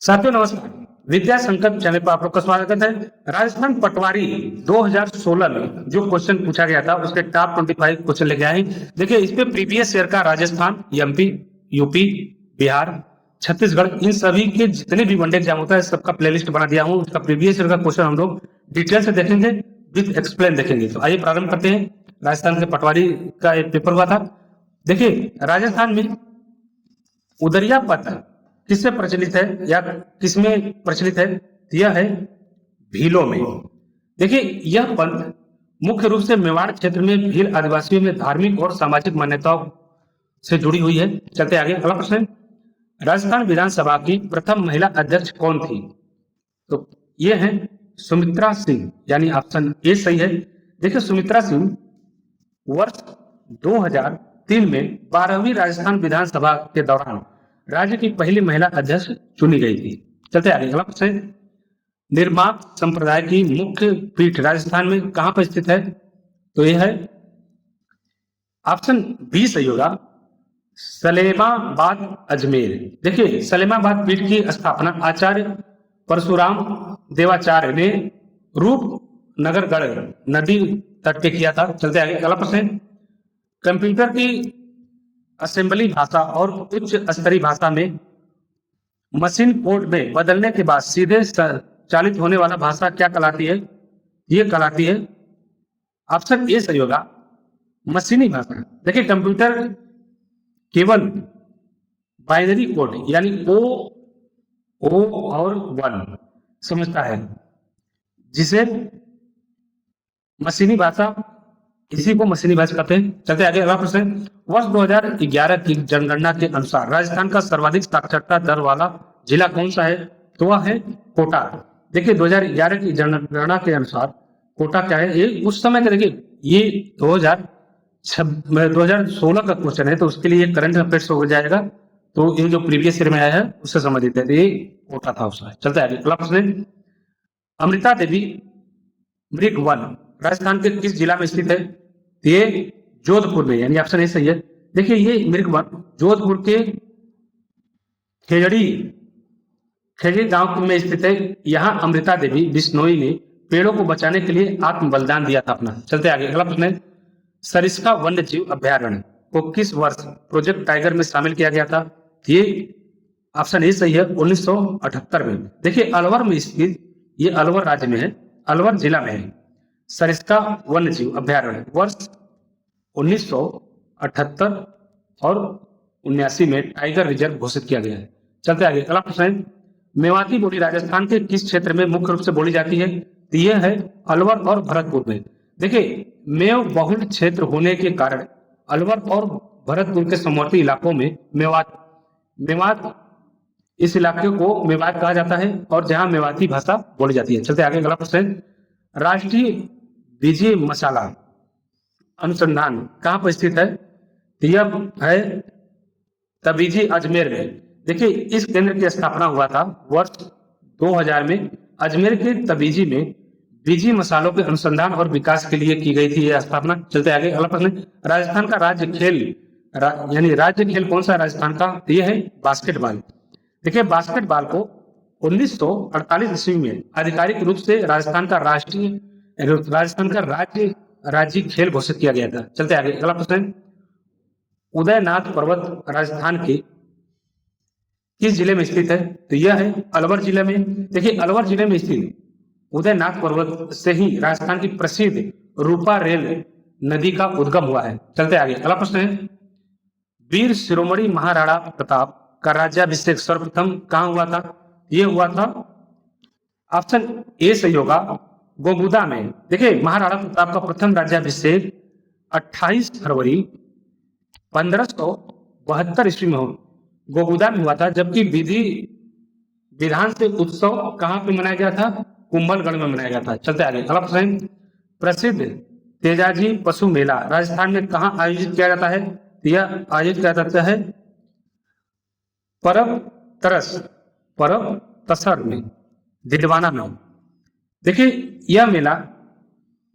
साथियों नमस्कार। विद्या संकल्प चैनल पर आप लोग का स्वागत है। राजस्थान पटवारी 2016 में जो क्वेश्चन पूछा गया था उसके टॉप 25 क्वेश्चन लेके आए हैं। देखिए इस पे प्रीवियस ईयर का राजस्थान, एमपी, यूपी, बिहार, छत्तीसगढ़, इन सभी के जितने भी वनडे एग्जाम होता है सबका प्लेलिस्ट बना दिया हूँ। उसका प्रीवियस ईयर का क्वेश्चन हम लोग डिटेल से देखेंगे, विद एक्सप्लेन देखेंगे। तो आइए प्रारंभ करते हैं। राजस्थान के पटवारी का एक पेपर हुआ था। देखिए राजस्थान में उदरिया पद किससे प्रचलित है या किसमें प्रचलित है? यह है भीलों में। देखिए यह पंथ मुख्य रूप से मेवाड़ क्षेत्र में भील आदिवासियों में धार्मिक और सामाजिक मान्यताओं से जुड़ी हुई है। चलते आगे। अगला प्रश्न है, राजस्थान विधानसभा की प्रथम महिला अध्यक्ष कौन थी? तो ये है सुमित्रा सिंह, यानी ऑप्शन ए सही है। देखिए सुमित्रा सिंह वर्ष 2003 में 12वीं राजस्थान विधानसभा के दौरान राज्य की पहली महिला अध्यक्ष चुनी गई थी। चलते आगे। अगला प्रश्न है, निर्माण संप्रदाय की मुख्य पीठ राजस्थान में कहां पर स्थित है? तो यह है ऑप्शन बी सही होगा, सलेमाबाद अजमेर। देखिए सलेमाबाद पीठ की स्थापना आचार्य परशुराम देवाचार्य ने रूपनगरगढ़ नदी तट पे किया था। चलते आगे। अगला प्रश्न है, कंप्यूटर की असेंबली भाषा और उच्च स्तरीय भाषा में मशीन कोड में बदलने के बाद सीधे चालित होने वाला भाषा क्या कहलाती है? ये कहलाती है ऑप्शन ए सही होगा, मशीनी भाषा। देखिए कंप्यूटर केवल बाइनरी कोड यानी ओ और 1 समझता है, जिसे मशीनी भाषा, इसी को मशीनी भाषा कहते हैं। चलते आगे। अगला प्रश्न, वर्ष 2011 की जनगणना के अनुसार राजस्थान का सर्वाधिक साक्षरता दर वाला जिला कौन सा है? तो वह है कोटा। देखिए 2011 की जनगणना के अनुसार कोटा क्या है? ये उस समय का, देखिए ये 2016 का क्वेश्चन है तो उसके लिए करंट अफेयर्स हो जाएगा, तो ये जो प्रीवियस ईयर में आया है उससे संबंधित है। तो ये कोटा था उसमें। चलते आगे। अगला प्रश्न, अमृता देवी मृग वन राजस्थान के किस जिला में स्थित है? ये जोधपुर में, यानी ऑप्शन ए सही है। देखिए ये मृग वन जोधपुर के खेजड़ी गांव में स्थित है। यहाँ अमृता देवी बिश्नोई ने पेड़ों को बचाने के लिए आत्म बलिदान दिया था अपना। चलते आगे। अगला प्रश्न है, सरिस्का वन्य जीव अभ्यारण्य को किस वर्ष प्रोजेक्ट टाइगर में शामिल किया गया था? ये ऑप्शन ए सही है, 1978 में। देखिए अलवर में स्थित, ये अलवर राज्य में है, अलवर जिला में है सरिस्का वन्य जीव अभ्यारण्य। वर्ष 1978 और 79 में टाइगर रिजर्व घोषित किया गया है। चलते आगे। अगला प्रश्न है, मेवाती बोली राजस्थान के किस क्षेत्र में मुख्य रूप से बोली जाती है? तो यह है अलवर और भरतपुर में। देखिए मेव बहुल क्षेत्र होने के कारण अलवर और भरतपुर के समवर्ती इलाकों में मेवात इस इलाके को मेवात कहा जाता है और जहां मेवाती भाषा बोली जाती है। चलते आगे। अगला प्रश्न है, राष्ट्रीय बीजीय मसाला अनुसंधान कहां पर स्थित है? यह है तबीजी अजमेर में। देखिए इस केंद्र की स्थापना हुआ था वर्ष 2000 में अजमेर के तबीजी में बीजी मसालों के अनुसंधान और विकास के लिए की गई थी यह स्थापना। चलते आगे। अगला प्रश्न, राजस्थान का राज्य खेल यानी राज्य खेल कौन सा राजस्थान का? यह है बास्केटबॉल। देखिए बास्केटबॉल को 1948 ईस्वी में आधिकारिक रूप से राजस्थान का राज्य खेल घोषित किया गया था। चलते आगे। अगला प्रश्न, उदयनाथ पर्वत राजस्थान के किस जिले में स्थित है? तो यह है अलवर जिले में। देखिए अलवर जिले में स्थित उदयनाथ पर्वत से ही राजस्थान की प्रसिद्ध रूपा रेल नदी का उद्गम हुआ है। चलते आगे। अगला प्रश्न है, वीर शिरोमणि महाराणा प्रताप का राज्याभिषेक सर्वप्रथम कहां हुआ था? यह हुआ था ऑप्शन ए सही होगा, गोगुदा में। देखिए महाराणा प्रताप का प्रथम राज्याभिषेक 28 फरवरी 1572 ईस्वी में गोगुदा में हुआ था, जबकि विधान से उत्सव कहां पे मनाया गया था? कुंभलगढ़ में मनाया गया था। चलते आगे। अगला प्रश्न, प्रसिद्ध तेजाजी पशु मेला राजस्थान में कहां आयोजित किया जाता है? यह आयोजित किया जाता है परब तसर में, दिलवाना में। देखिए यह मेला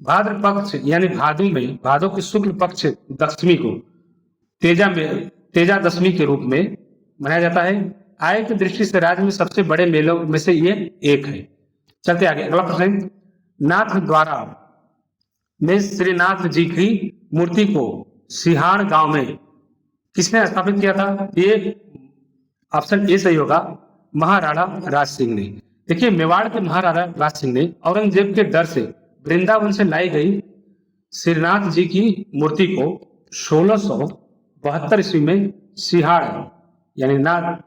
भाद्र पक्ष यानी भादो के शुक्ल पक्ष दशमी को तेजा दशमी के रूप में मनाया जाता है। आय की दृष्टि से राज्य में सबसे बड़े मेलों में से ये एक है। चलते आगे, अगला प्रश्न, नाथ द्वारा में श्रीनाथ जी की मूर्ति को सिहाड़ गांव में किसने स्थापित किया था? ये ऑप्शन ए सही होगा, महाराणा राज सिंह ने। देखिए, मेवाड़ के महाराणा राज सिंह ने औरंगजेब के डर से वृंदावन से लाई गई श्रीनाथ जी की मूर्ति को 1672 ईस्वी में सिहाड़ यानी नाथ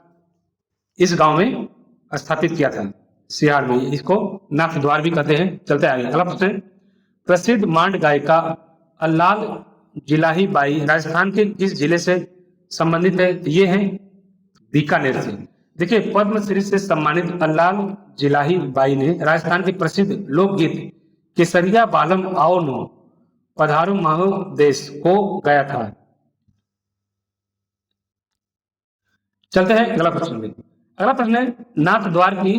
इस गांव में स्थापित किया था। सिहाड़ में, इसको नाथ द्वार भी कहते हैं। चलते आगे, अगला प्रश्न, प्रसिद्ध मांड गायिका अल्लाल जिलाही बाई राजस्थान के किस जिले से संबंधित है? ये है बीकानेर से। देखिए, पद्मश्री से सम्मानित अल्लाल जिलाही बाई ने राजस्थान के प्रसिद्ध लोकगीत केसरिया बालम आओ नो पधारो माहो देश को गाया था। चलते हैं अगला प्रश्न में। अगला प्रश्न है, नाथ द्वार की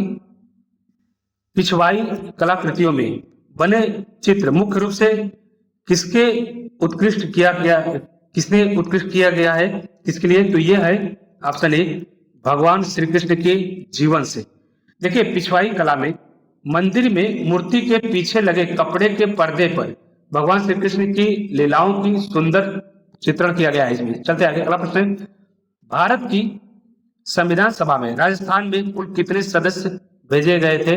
पिछवाई कलाकृतियों में बने चित्र मुख्य रूप से किसने उत्कृष्ट किया गया है, किसके लिए? तो यह है ऑप्शन ए, भगवान श्री कृष्ण के जीवन से। देखिए, पिछवाई कला में मंदिर में मूर्ति के पीछे लगे कपड़े के पर्दे पर भगवान श्री कृष्ण की लीलाओं की सुंदर चित्रण किया गया है इसमें। चलते आगे, अगला प्रश्न, भारत की संविधान सभा में राजस्थान में कुल कितने सदस्य भेजे गए थे?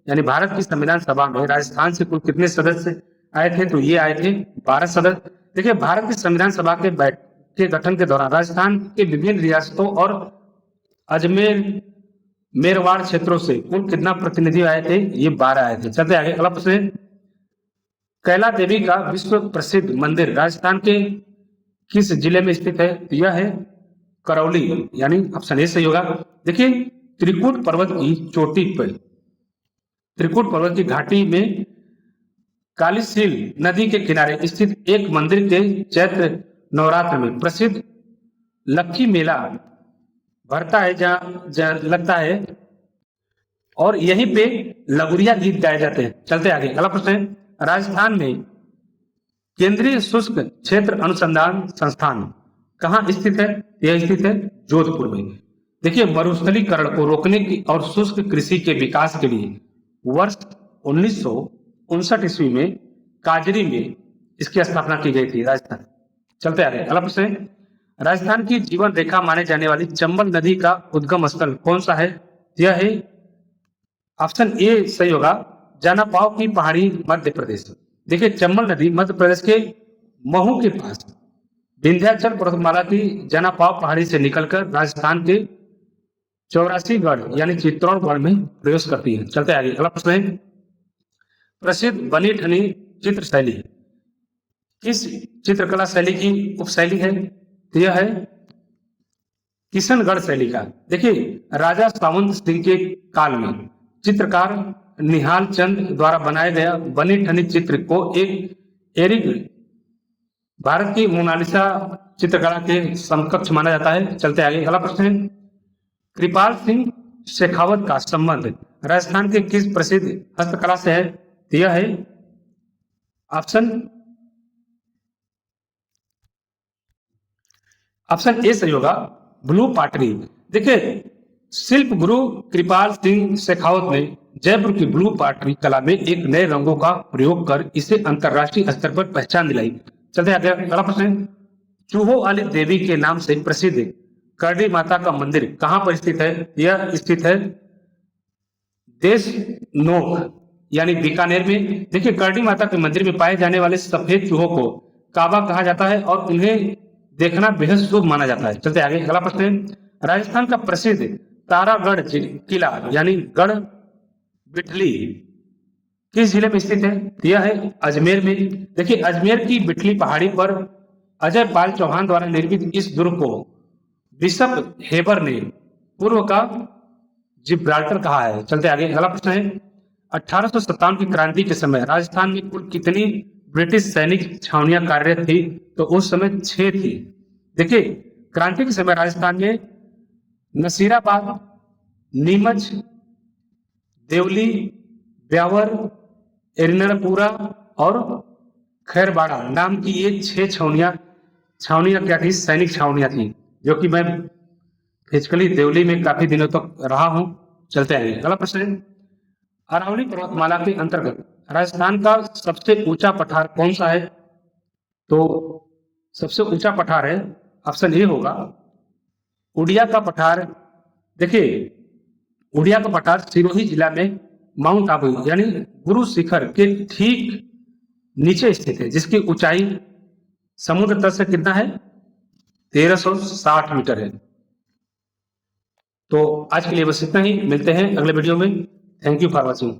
यानी भारत की संविधान सभा में राजस्थान से कुल कितने सदस्य आए थे? तो ये आए थे 12 सदस्य। देखिए, भारत की संविधान सभा के गठन के दौरान राजस्थान के विभिन्न रियासतों और अजमेर मेरवाड़ क्षेत्रों से कुल कितना प्रतिनिधि आए थे? ये 12 आए थे। चलते आगे, अगला प्रश्न, कैला देवी का विश्व प्रसिद्ध मंदिर राजस्थान के किस जिले में स्थित है? यह है करौली, यानी ऑप्शन ए सही होगा। देखिए, त्रिकुट पर्वत की चोटी पर, त्रिकुट पर्वत की घाटी में कालीसील नदी के किनारे स्थित एक मंदिर के चैत्र नवरात्र में प्रसिद्ध लक्खी मेला भरता है, जहाँ लगता है, और यहीं पे लगुरिया गीत गाए जाते हैं। चलते आगे, अगला प्रश्न है, राजस्थान में केंद्रीय शुष्क क्षेत्र अनुसंधान संस्थान कहाँ स्थित है? यह स्थित है जोधपुर में। देखिए, मरुस्थलीकरण को रोकने की और शुष्क कृषि के विकास के लिए वर्ष 1959 ईस्वी में काजरी में इसकी स्थापना की गई थी राजस्थान। चलते आ रहे, अगला प्रश्न, राजस्थान की जीवन रेखा माने जाने वाली चंबल नदी का उद्गम स्थल कौन सा है? यह है ऑप्शन ए सही होगा, जानापाव की पहाड़ी, मध्य प्रदेश। देखिए, चंबल नदी मध्य प्रदेश के महू के पास विंध्याचल पर्वतमाला की जानापाव पहाड़ी से निकलकर राजस्थान के 84गढ़ यानी चित्तौड़गढ़ में प्रवेश करती है। चलते आगे, अगला प्रश्न है, प्रसिद्ध बनी ठनी चित्र शैली किस चित्रकला शैली की उपशैली है? तो यह है किशनगढ़ शैली का। देखिए, राजा सावंत सिंह के काल में चित्रकार निहाल चंद द्वारा बनाया गया बनी ठनी चित्र को एक एरिक भारत की मोनालिसा चित्रकला के समकक्ष माना जाता है। चलते आगे, अगला प्रश्न है, कृपाल सिंह शेखावत का संबंध राजस्थान के किस प्रसिद्ध हस्तकला से है? यह है ऑप्शन ए सही होगा, ब्लू पाटरी। देखिए, शिल्प गुरु कृपाल सिंह शेखावत ने जयपुर की ब्लू पाटरी कला में एक नए रंगों का प्रयोग कर इसे अंतरराष्ट्रीय स्तर पर पहचान दिलाई। चलते आगे, अगला प्रश्न, चूहो वाली देवी के नाम से प्रसिद्ध करडी माता का मंदिर कहां पर स्थित है? यह स्थित है देशनोक यानी बीकानेर में। देखिए, करडी माता के मंदिर में पाए जाने वाले सफेद चूहों को काबा कहा जाता है और उन्हें देखना बेहद शुभ माना जाता है। चलते आगे, अगला प्रश्न, राजस्थान का प्रसिद्ध तारागढ़ किला यानी गढ़ बिठली किस जिले में स्थित है? यह है अजमेर में। देखिए, अजमेर की बिठली पहाड़ी पर अजय पाल चौहान द्वारा निर्मित इस दुर्ग को बिशप हेबर ने पूर्व का जिब्राल्टर कहा है। चलते आगे, अगला प्रश्न है, 1857 की क्रांति के समय राजस्थान में कुल कितनी ब्रिटिश सैनिक छावनियां कार्यरत थी? तो उस समय 6 थी। देखिए, क्रांति के समय राजस्थान में नसीराबाद, नीमच, देवली, ब्यावर, एरनाकुलम और खैरबाड़ा नाम की ये 6 छावनियां क्या थी? सैनिक छावनियां थी, जो कि मैं फिजिकली देवली में काफी दिनों तक रहा हूं। चलते हैं, अगला प्रश्न है, अरावली पर्वतमाला के अंतर्गत राजस्थान का सबसे ऊंचा पठार कौन सा है? तो सबसे ऊंचा पठार है, ऑप्शन ए होगा उड़िया का पठार। देखिए, उड़िया का पठार सिरोही जिला में माउंट आबू यानी गुरु शिखर के ठीक नीचे स्थित है, जिसकी ऊंचाई समुद्र तल से कितना है? 1360 मीटर है। तो आज के लिए बस इतना ही, मिलते हैं अगले वीडियो में। Thank you for watching.